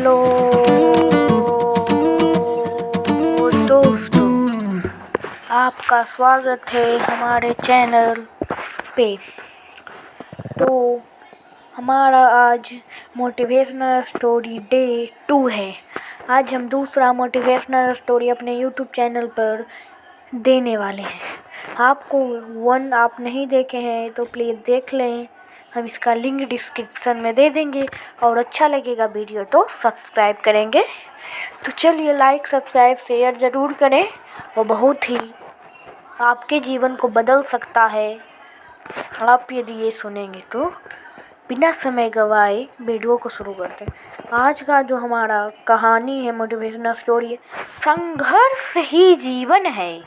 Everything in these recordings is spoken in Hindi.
हेलो दोस्तों, आपका स्वागत है हमारे चैनल पे। तो हमारा आज मोटिवेशनल स्टोरी डे 2 है। आज हम दूसरा मोटिवेशनल स्टोरी अपने यूट्यूब चैनल पर देने वाले हैं। आपको 1 आप नहीं देखे हैं तो प्लीज़ देख लें, हम इसका लिंक डिस्क्रिप्शन में दे देंगे। और अच्छा लगेगा वीडियो तो सब्सक्राइब करेंगे। तो चलिए, लाइक सब्सक्राइब शेयर ज़रूर करें, वो बहुत ही आपके जीवन को बदल सकता है आप यदि ये सुनेंगे। तो बिना समय गवाए वीडियो को शुरू करते हैं। आज का जो हमारा कहानी है, मोटिवेशनल स्टोरी है, संघर्ष ही जीवन है।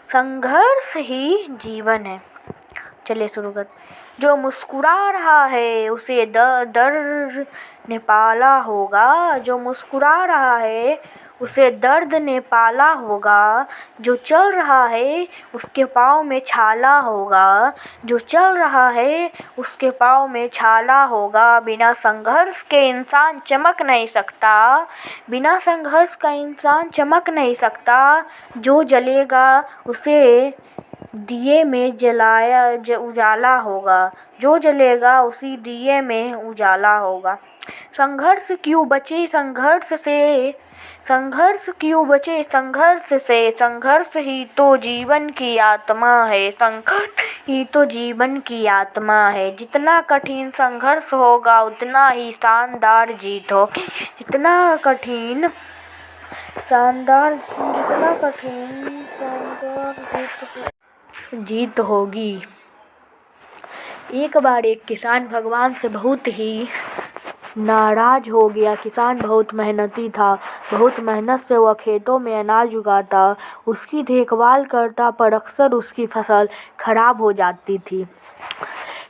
संघर्ष ही जीवन है। चलिए शुरू करते। जो मुस्कुरा रहा है उसे दर्द ने पाला होगा। जो मुस्कुरा रहा है उसे दर्द ने पाला होगा। जो चल रहा है उसके पाँव में छाला होगा। जो चल रहा है उसके पाँव में छाला होगा। बिना संघर्ष के इंसान चमक नहीं सकता। बिना संघर्ष का इंसान चमक नहीं सकता। जो जलेगा उसे दिए में उजाला होगा। जो जलेगा उसी दिए में उजाला होगा। संघर्ष क्यों बचे संघर्ष से, संघर्ष क्यों बचे संघर्ष से। संघर्ष ही तो जीवन की आत्मा है। संघर्ष ही तो जीवन की आत्मा है। जितना कठिन संघर्ष होगा उतना ही शानदार जीत होगी। जितना कठिन शानदार जीत होगी। एक बार एक किसान भगवान से बहुत ही नाराज हो गया। किसान बहुत मेहनती था। बहुत मेहनत से वह खेतों में अनाज उगाता, उसकी देखभाल करता, पर अक्सर उसकी फसल खराब हो जाती थी।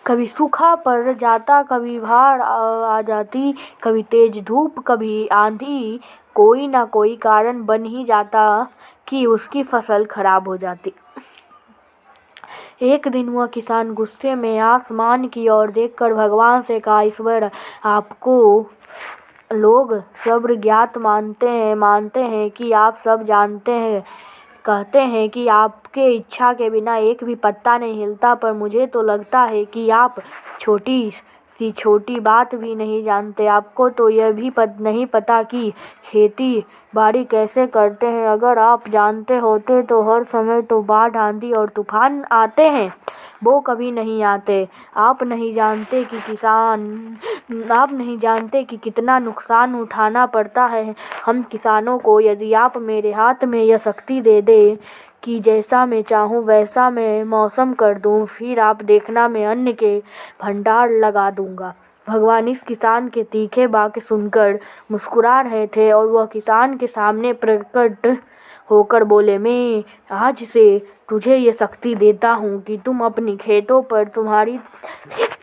कभी सूखा पड़ जाता, कभी बाढ़ आ जाती, कभी तेज धूप, कभी आंधी। कोई ना कोई कारण बन ही जाता कि उसकी फसल खराब हो जाती। एक दिन वह किसान गुस्से में आसमान की ओर देखकर भगवान से कहा, ईश्वर, आपको लोग सब ज्ञात मानते हैं कि आप सब जानते हैं। कहते हैं कि आपके इच्छा के बिना एक भी पत्ता नहीं हिलता, पर मुझे तो लगता है कि आप छोटी बात भी नहीं जानते। आपको तो यह भी नहीं पता कि खेती बाड़ी कैसे करते हैं। अगर आप जानते होते तो हर समय तो बाढ़, आंधी और तूफान आते हैं, वो कभी नहीं आते। आप नहीं जानते कि कितना नुकसान उठाना पड़ता है हम किसानों को। यदि आप मेरे हाथ में यह शक्ति दे दे कि जैसा मैं चाहूँ वैसा मैं मौसम कर दूँ, फिर आप देखना, मैं अन्न के भंडार लगा दूंगा। भगवान इस किसान के तीखे वाक्य सुनकर मुस्कुरा रहे थे और वह किसान के सामने प्रकट होकर बोले, मैं आज से तुझे ये शक्ति देता हूँ कि तुम अपनी खेतों पर तुम्हारी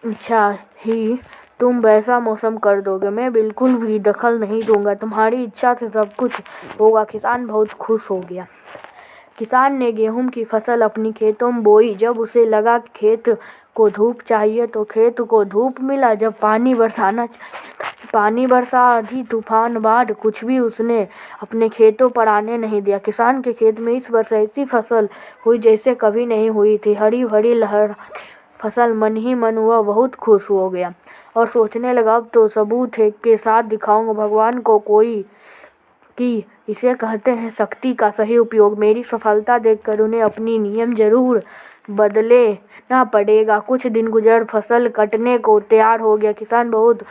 इच्छा ही तुम वैसा मौसम कर दोगे। मैं बिल्कुल भी दखल नहीं दूंगा, तुम्हारी इच्छा से सब कुछ होगा। किसान बहुत खुश हो गया। किसान ने गेहूं की फसल अपनी खेतों में बोई। जब उसे लगा कि खेत को धूप चाहिए तो खेत को धूप मिला। जब पानी बरसाना चाहिए पानी बरसा। आंधी, तूफान, बाढ़, कुछ भी उसने अपने खेतों पर आने नहीं दिया। किसान के खेत में इस वर्ष ऐसी फसल हुई जैसे कभी नहीं हुई थी। हरी भरी लहर फसल। मन ही मन वह बहुत खुश हो गया और सोचने लगा, अब तो सबूत है के साथ दिखाऊंगा भगवान को कि इसे कहते हैं शक्ति का सही उपयोग। मेरी सफलता देखकर उन्हें अपनी नियम जरूर बदलना पड़ेगा। कुछ दिन गुजर, फसल कटने को तैयार हो गया। किसान बहुत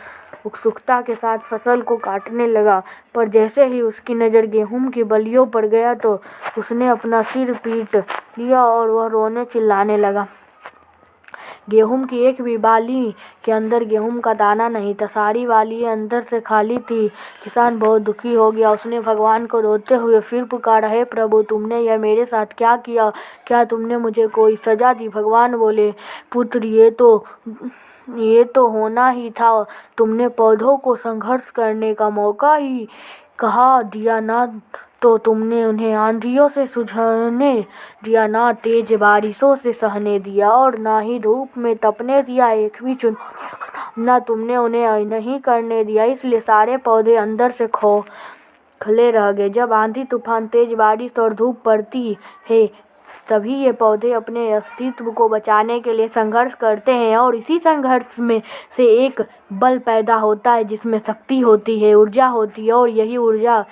उत्सुकता के साथ फसल को काटने लगा, पर जैसे ही उसकी नज़र गेहूं की बलियों पर गया तो उसने अपना सिर पीट लिया और वह रोने चिल्लाने लगा। गेहूं की एक भी बाली के अंदर गेहूं का दाना नहीं था। सारी बालियां अंदर से खाली थी। किसान बहुत दुखी हो गया। उसने भगवान को रोते हुए फिर पुकारा, हे प्रभु, तुमने यह मेरे साथ क्या किया? क्या तुमने मुझे कोई सजा दी? भगवान बोले, पुत्र, ये तो होना ही था। तुमने पौधों को संघर्ष करने का मौका ही कहा दिया ना, तो तुमने उन्हें आंधियों से सुझाने दिया, ना तेज बारिशों से सहने दिया और ना ही धूप में तपने दिया। एक भी चुनौती ना तुमने उन्हें नहीं करने दिया, इसलिए सारे पौधे अंदर से खोखले रह गए। जब आंधी तूफान, तेज बारिश और धूप पड़ती है, तभी ये पौधे अपने अस्तित्व को बचाने के लिए संघर्ष करते हैं, और इसी संघर्ष में से एक बल पैदा होता है जिसमें शक्ति होती है, ऊर्जा होती है, और यही ऊर्जा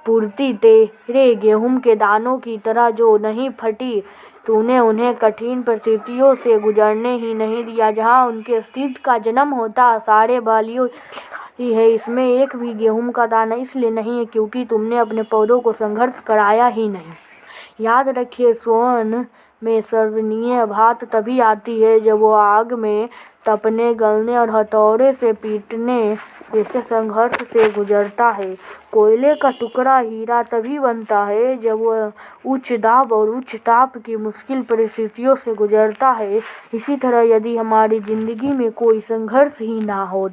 पूर्ति तेरे गेहूं के दानों की तरह जो नहीं फटी। तूने उन्हें कठिन परिस्थितियों से गुजरने ही नहीं दिया जहां उनके अस्तित्व का जन्म होता। सारे बालियों है, इसमें एक भी गेहूं का दाना इसलिए नहीं है क्योंकि तुमने अपने पौधों को संघर्ष कराया ही नहीं। याद रखिए, स्वर्ण में सर्वनीय बात तभी आती है जब वो आग में तपने, गलने और हथौड़े से पीटने जैसे संघर्ष से गुजरता है। कोयले का टुकड़ा हीरा तभी बनता है जब वह उच्च दाब और उच्च ताप की मुश्किल परिस्थितियों से गुजरता है। इसी तरह यदि हमारी जिंदगी में कोई संघर्ष ही ना हो,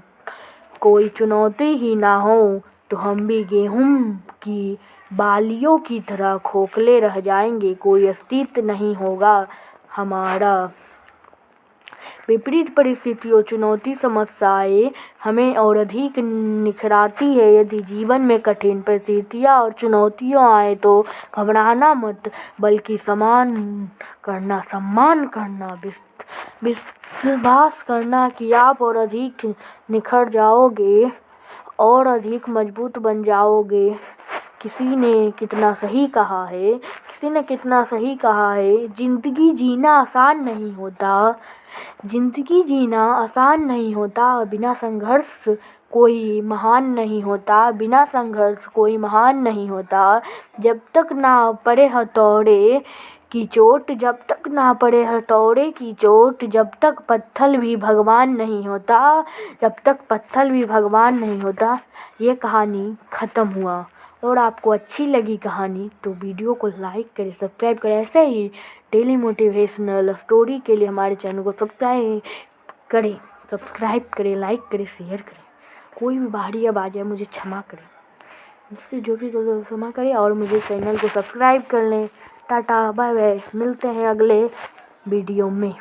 कोई चुनौती ही ना हो, तो हम भी गेहूं की बालियों की तरह खोखले रह जाएंगे। कोई अस्तित्व नहीं होगा हमारा। विपरीत परिस्थितियों, चुनौती, समस्याएं हमें और अधिक निखराती है। यदि जीवन में कठिन परिस्थितियां और चुनौतियां आए तो घबराना मत, बल्कि सम्मान करना, विश्वास करना कि आप और अधिक निखर जाओगे और अधिक मजबूत बन जाओगे। किसी ने कितना सही कहा है, जिंदगी जीना आसान नहीं होता, बिना संघर्ष कोई महान नहीं होता। जब तक ना पड़े हथौड़े की चोट, जब तक पत्थर भी भगवान नहीं होता। ये कहानी ख़त्म हुआ। और आपको अच्छी लगी कहानी तो वीडियो को लाइक करें, सब्सक्राइब करें। ऐसे ही डेली मोटिवेशनल स्टोरी के लिए हमारे चैनल को सब्सक्राइब करें, लाइक करें, शेयर करें। कोई भी बाहरी आवाज़ है मुझे क्षमा करें, इससे जो भी क्षमा करें, और मुझे चैनल को सब्सक्राइब कर लें। टाटा, बाय बाय, मिलते हैं अगले वीडियो में।